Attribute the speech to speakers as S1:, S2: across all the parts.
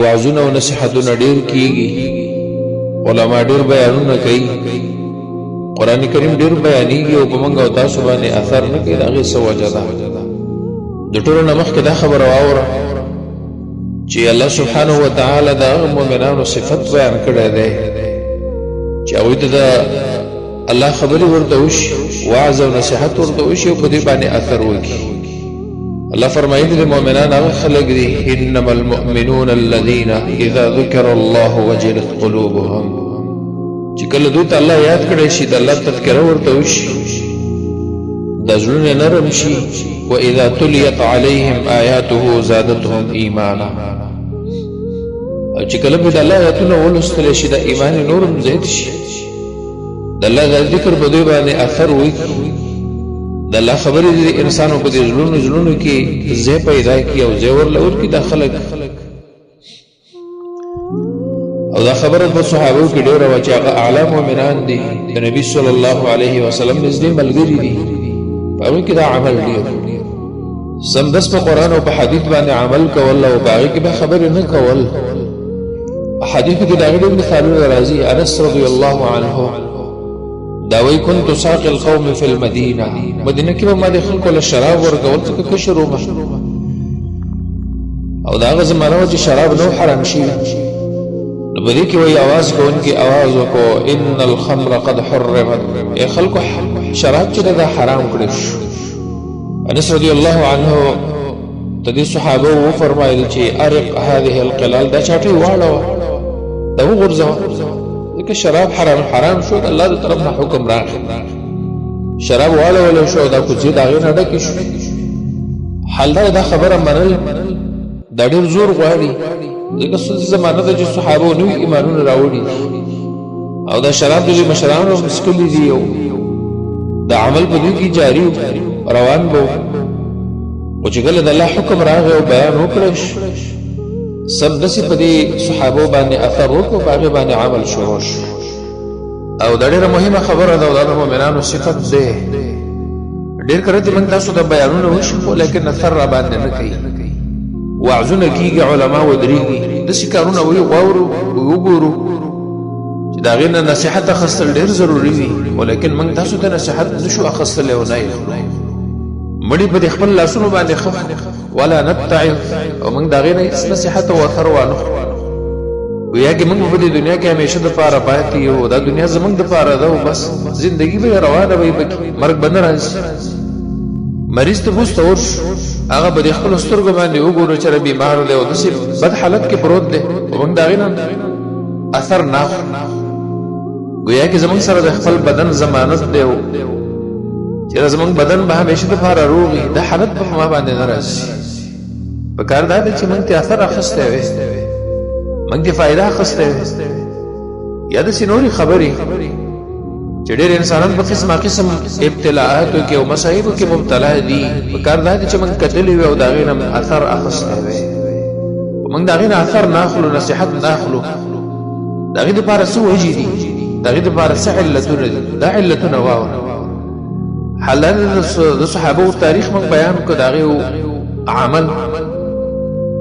S1: وعظونه او نصيحتونه ډیر کیږي، علما ډیر بیانونه کوي، قران کریم ډیر بیانېږي او په موږ او تاسو باندې اثر نه کوي. دا غي څه وجه ده؟ د ټولو نه مخکې دا خبره واوره چې الله سبحانه و تعالی د مؤمنانو صفت بیان کړی دی چې هغوی ته د الله خبرې ورته وشي، وعظ او نصیحت ورته وشي او په دې باندې اثر وکړي. الله فرمایلی د مؤمنان هغه خلک دي انما المؤمنون الذين اذا ذكر الله وجلت قلوبهم، چې کله دوی ته الله یاد کړی شي، د الله تذکره ورته وشي، د زړونه نرم شي. واذا تليت عليهم آياته زادتهم ایمانا، او چې کله به د الله آیاتونه ولوستل شي د ایمان نورم زیات شي، د الله د ذکر په دوی باندې اثر وکړي، د الله خبرې د انسانو په دې زړونو کې ځای پیدا کړي او ځای ورله ورکړي د خلک. او دا خبره په صحابو کې ډېره وه چې هغه اعلی مؤمنان دي، د نبي صلی الله علیه وسلم نږدې ملګري دي، په هغوی کې دا عمل ډېر سمدس په قرآن او په حدیث باندې عمل کول او په هغې کې به خبرې نه کول. حدیثو کې د هغې ډېر مثالونه راځي. انس رضی الله عنه دا وی كنت ساقي القوم في المدینه، مدینه کې به ما د خلکو له شراب ورکول ځکه کشر وم، او د هغه زمانه وه چې شراب نو حرام شوي. نو په دې کې وایي اواز کوونکي اواز وکړو ان الخمر قد حرمت، ای خلکو شراب چې دا حرام کړی شو. انس رضی الله عنه ته دې صحابه وفرمایل چې ارق هذه القلال، دا چاټۍ واړوه، دا وغورځوه، ځکه شراب حرام شو، د الله د طرف نه حکم راغی، شراب واړولی شو، دا کوڅې د هغې نه ډکې شو. حال دا خبره منل دا ډېر زور غواړي، ځکه زمانه ده چې صحابو نوي ایمانونه راوړي او دا شراب د مشرانو څښلي دي او دا عمل په دوی کې جاري روان به. خو چې کله د الله حکم راغی او بیان وکړی سمدسې په دې صحابو باندې اثر وکړو، په هغې باندې عمل شروع شو. او دا ډېره مهمه خبره ده او دا د مؤمنانو صفت دی. ډېر کله چې موږ تاسو ته بیانونه وشي خو لیکن اثر را باندې نه کوي، وعظونه کېږي، علما ودرېږي، داسې کارونه واورو وګورو چې د هغې نه نصیحت اخیستل ډېر ضروري وي، خو لیکن موږ تاسو ته نصیحت نشو اخیستلی او نه یې خورو. مړي په دې خپل لاسونو باندې خف ولا نتعظ، او موږ د هغې نه هېڅ نصیحت او اثر وانخلو. گویا کې موږ په دې دنیا کې همیشه دپاره پاتې یو، دا دنیا زموږ دپاره ده او بس زندګي به یې روانه به یې پکې، مرګ به نه راځي. مریض ته بوس ته ورشو، هغه به د خپلو سترګو باندې وګورو چې بیمار دی او داسې بد حالت کې پروت دی، خو موږ د هغې نه اثر نه اخلو. گویا کې زموږ سره د خپل بدن ضمانت دی چې زموږ بدن به همیشه دپاره روغ وي، دا حالت به په ما باندې نه راځي. پکار دا دی چې موږ ته اثر اخیستی وی، موږ ته فایده اخیستی وی، یا داسې نورې خبرې چې ډېر انسانان په قسمه قسم ابتلاءاتو کې او مصایبو کې مبتلا دي. پکار دا دی چې موږ کتلي وي او د هغې نه اثر اخیستی وی، موږ د هغې نه اثر نه اخلو، نصیحت نه اخلو. د هغې دپاره څه وجې دي، د هغې دپاره څه علتونه دي، دا علتونه واوره. حالا د صحابو تاریخ موږ بیان کړو، د هغې عمل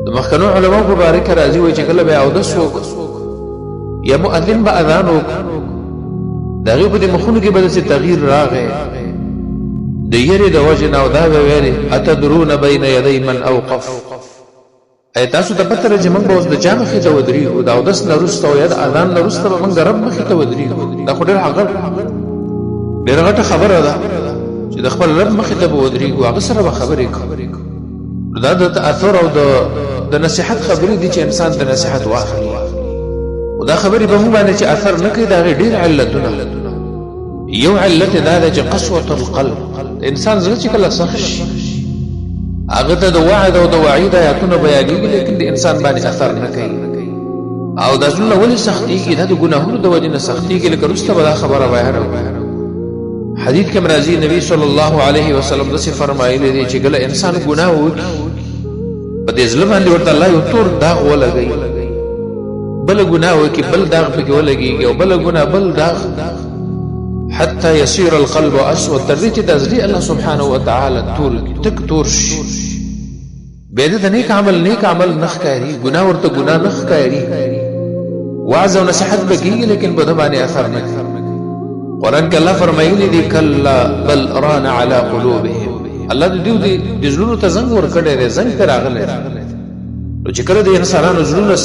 S1: د مخکنو علماو په باره کې راځي وایي چې کله به یې اودس وکړو یا مؤذن به اذان وکړو، د هغې په دې مخونو کې به داسې تغییر راغی د یرې د وجې نه، او دا به ویلې اتدرون بین یدی من اوقف، ای تاسو ته پته ده چې موږ به اوس د چا مخې ته ودرېږو، د اودس نه وروسته او یا د اذان نه وروسته به موږ د رب مخې ته ودرېږو. دا خو ډېره غټه خبره ده چې د خپل رب مخې ته به ودرېږو، هغه سره به خبرې کوو. دا د تاثر او د نصیحت خبرې دي چې انسان د نصیحت واخلي، او دا خبرې به موږ باندې چې اثر نه کوي، د هغې ډېر علتونه. یو علت دا ده چې قسوة القلب، د انسان زړه چې کله سخت شي هغه ته د وعد او د وعید آیاتونه بیانېږي، لیکن د انسان باندې اثر نه کوي. او دا زړونه ولې سختېږي؟ دا د ګناهونو د وجې نه سختېږي، لکه وروسته به دا خبره بیانوو. حدیث کې راځي نبی صلی الله علیه وسلم داسې فرمایلی دی چې کله انسان ګناه وکړي په دې زړه باندې ورته الله یو تور داغ ولګوي، بله ګناه وکړي بل داغ پکې ولګېږي او بله ګناه بل داغ، حتی یصیر القلب اسود، تر دې چې د زړه الله سبحانه وتعالی تک تور شي. بیا د نیک عمل نخ کاری ګناه ورته ګناه نخ کاری وعظ او نصیحت بکیږي لیکن په باندې اثر نه کوي قرآن کې الله فرمایلی دی کلا بل ران علی قلوبهم الله دې د زړونو ته زنګ ور کړی دی زنګ پر راغلی نو چې کله د انسانانو زړونه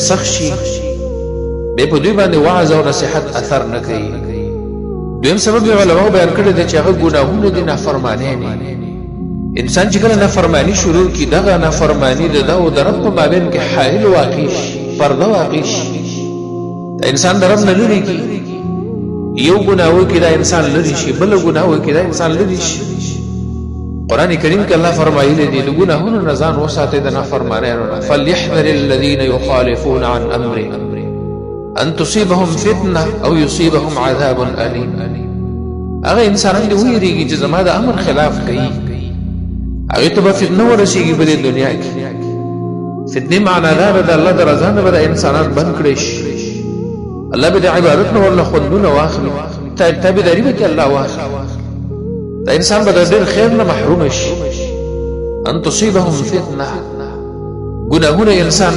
S1: سخت شي به په دوی باندې وعظ او نصیحت اثر نه کوي دویم سبب علماء بیان کړی دی چې هغه ګناهونه دي نافرمانی نه انسان چې کله نافرمانی شروع کی دغه نافرمانی د او د رب په مابین کې حائل واقع شي پرده واقع شي انسان د رب نه لري کی یو ګناوه کې دا انسان لري شي بل ګناوه کې دا انسان لري شي قران کریم کې الله فرمایلی دی د ګناهونو نه ځان وساتئ د نافرمانیانو نه فليحذر الذين يخالفون عن امره ان تصيبهم فتنه او يصيبهم عذاب اليم هغه انسانان دی ویریږي چې زما د امر خلاف کوي هغه ته به فتنه ورسیږي په دنیا کې فتنه معنا دا د الله د رضا نه به انسانان بند کړي شي الله به د عبادت نه ولا خوندونه واخلي تابعداري به الله واخلي دا انسان به د ډېر خیر نه محروم شي ان تصيبهم فتنه ګناهونه انسان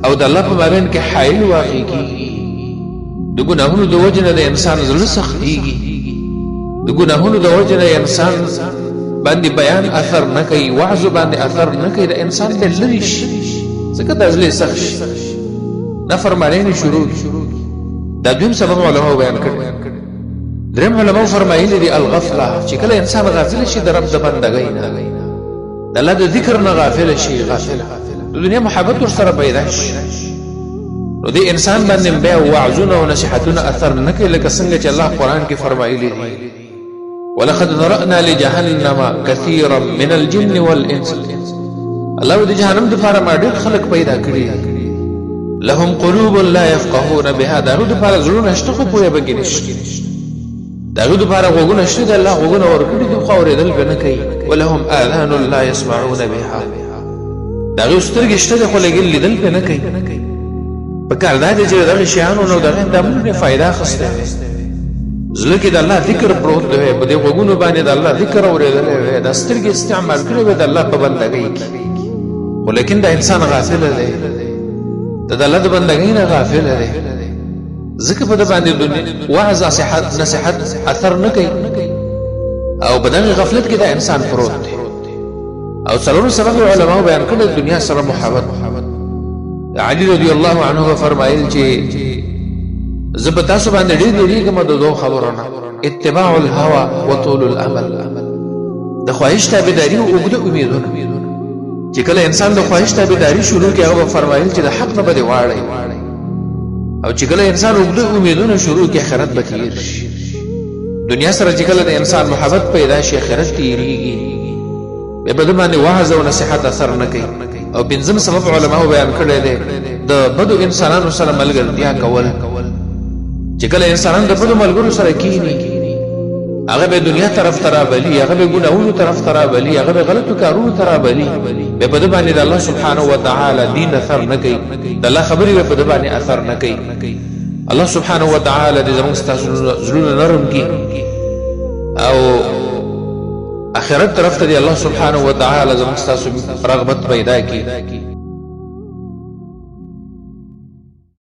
S1: او د الله په مابین کې حائل واقع کیږي د ګناهونو د وجه نه د انسان زړه سختيږي د ګناهونو د وجه نه انسان باندې بیان اثر نه کوي وعظ باندې اثر نه کوي د انسان به لری شي ځکه د ځلې سخت شي نافرمانی شروع دا دویم سبب علماء بیان کړي دریم علماء فرمایلی دی الغفله چې کله انسان غافل شي د رب د بندګۍ نه د الله د ذکر نه غافل شي غافل د دنیا محبت ور سره پیدا شي نو دی انسان باندې بیا وعظونه او نصيحتونه اثر نه کوي لکه څنګه چې الله قران کې فرمایلی دی ولقد ذرأنا لجهنم كثيرا من الجن والانس الله د جهنم د لپاره ما ډېر خلق پیدا کړی لهم قلوب لا يفقهون بها داغه د لپاره زړونه شته خو پوهه بګی نشته داغه د لپاره غوګونه شته د الله غوګونه ورکړي دي خو اورېدل به نه کوي ولهم اذان لا يسمعون بها داغه سترګې شته خو لګل لیدل به نه کوي په کار دا چې دغه شیانو نو دغه د موږ فائدہ خسته زړه کې د الله ذکر پروت دی په دې غوګونو باندې د الله ذکر اورېدل وي د سترګې استعمال کړي وي د الله په بندګۍ کې ولیکن دا انسان غافل دی د الله د بندګۍ نه غافل دی ځکه په د باندې دنیا وعظ نصيحت اثر نه کوي او په دغه غفلت کې دا انسان پروت دی او څلورم سبب علماء بیان کړل دنیا سره محبت علي رضی الله عنه فرمایل چې زبتا سبحان دې دې کوم د دوه خبرونه اتباع الهوى وطول الامل د خواهش تابعداري او وګړه امیدونه چې کله انسان د خواهش تابعداري شروع کوي هغه فرمایل چې د حق نه بده واړی او چې کله انسان وګړه امیدونه شروع کوي آخرت به تیر شي دنیا سره چې کله د انسان محبت پیدا شي آخرت تیریږي به بده باندې وعظ او نصيحت اثر نه کوي او بنځم سبب علماء بیان کړی دی د بدو انسانانو سره ملګرتیا کول چې کله انسانان د بدو ملګرو سره کینی هغه به دنیا طرف ترابلی هغه به ګناهونو طرف ترابلی هغه به غلطو کارونو ترابلی به په دې باندې الله سبحانه و تعالی دین اثر نه کوي د الله خبرې به په دې باندې اثر نه کوي الله سبحانه و تعالی دې زموږ ستاسو زړونه نرم کړي او آخرت طرف ته الله سبحانه و تعالی زموږ ستاسو رغبت پیدا کړي